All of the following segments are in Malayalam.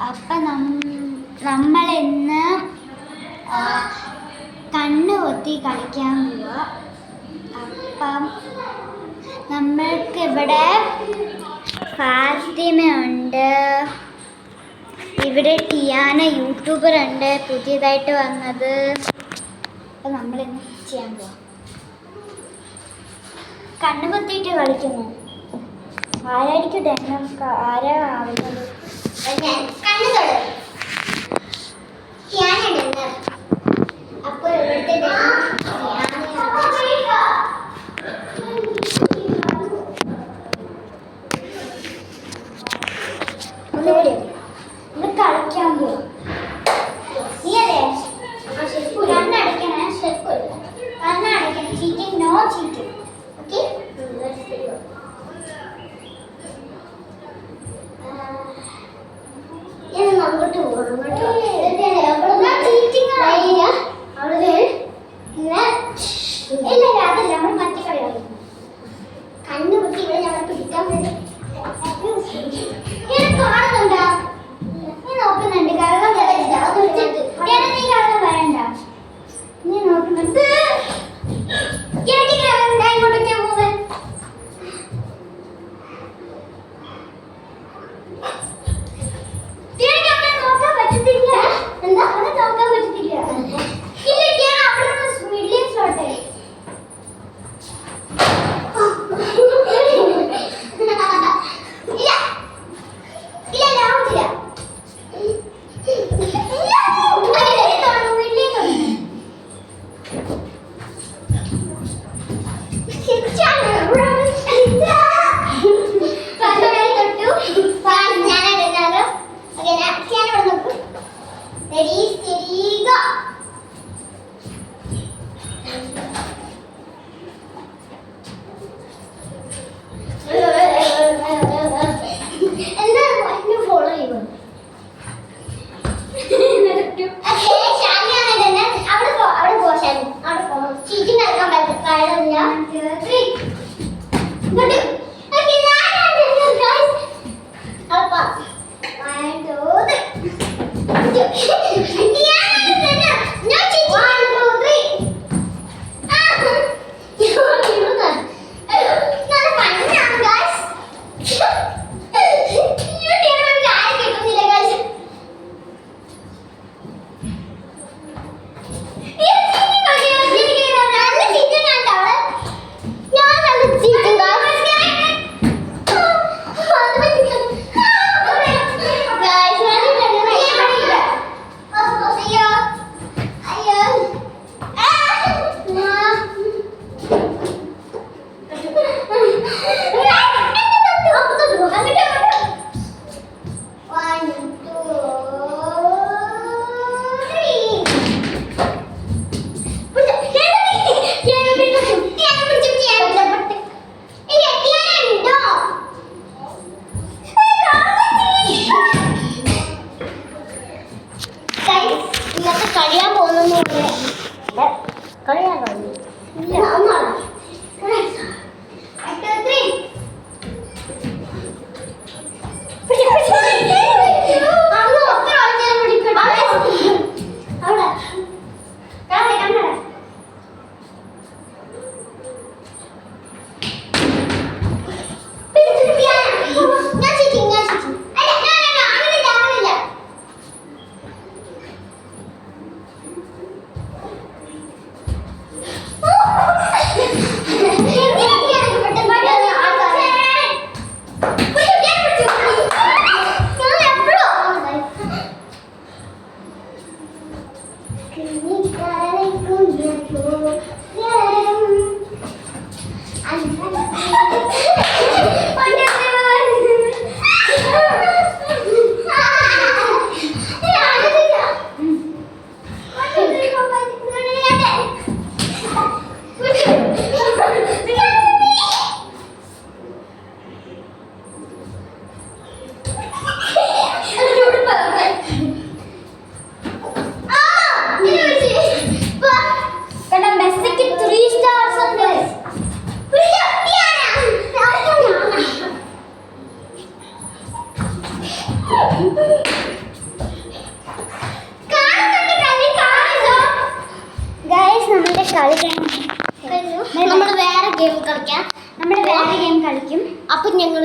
അപ്പം നമ്മളിന്ന് കണ്ണ് പൊത്തി കളിക്കാൻ പോവുക. അപ്പം നമ്മൾക്ക് ഇവിടെ ഫാത്തിമയുണ്ട്, ഇവിടെ ടിയാന യൂട്യൂബർ ഉണ്ട് പുതിയതായിട്ട് വന്നത്. അപ്പം നമ്മളിന്ന് ചെയ്യാൻ പോവാം. കണ്ണ് പൊത്തിയിട്ട് കളിക്കുന്നു. ആരായിരിക്കും ഡെന്നം? ആരാ ആവുന്നത്? കണ്ണ് തൊടും. ടിയാന ഡെന്നം. അപ്പോൾ ഇവിടുത്തെ കളിക്കാൻ പോകും. നീയല്ലേ കണ്ണടയ്ക്കണേ, കണ്ണടയ്ക്കണം. Cheating, no cheating. ഓക്കെ, അങ്ങോട്ട് പോകണം. ഇല്ല, അതല്ല, നമ്മൾ മറ്റേ കളിയാണ്. കണ്ണു പൊട്ടി ഇവിടെ ഞങ്ങൾ പിടിക്കാൻ വരും. കാണുന്നുണ്ടോ? നീ നോക്കുന്നുണ്ട്. കള്ളം പറയണ്ട. നീ കള്ളം പറയണ്ട. നീ നോക്കുന്നുണ്ട്. ഇങ്ങോട്ടൊക്കെ പോകാൻ നോക്കാൻ പറ്റത്തില്ല. എന്താ അവിടെ നോക്കാൻ പറ്റത്തില്ല? ഇല്ല, അവിടെ മിഡിലേഴ്സിലോട്ടെ. കളി നമ്മൾ വേറെ ഗെയിം കളിക്കാം. നമ്മൾ വേറെ ഗെയിം കളിക്കും. അപ്പൊ ഞങ്ങൾ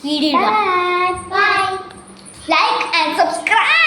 video bye. Like and subscribe.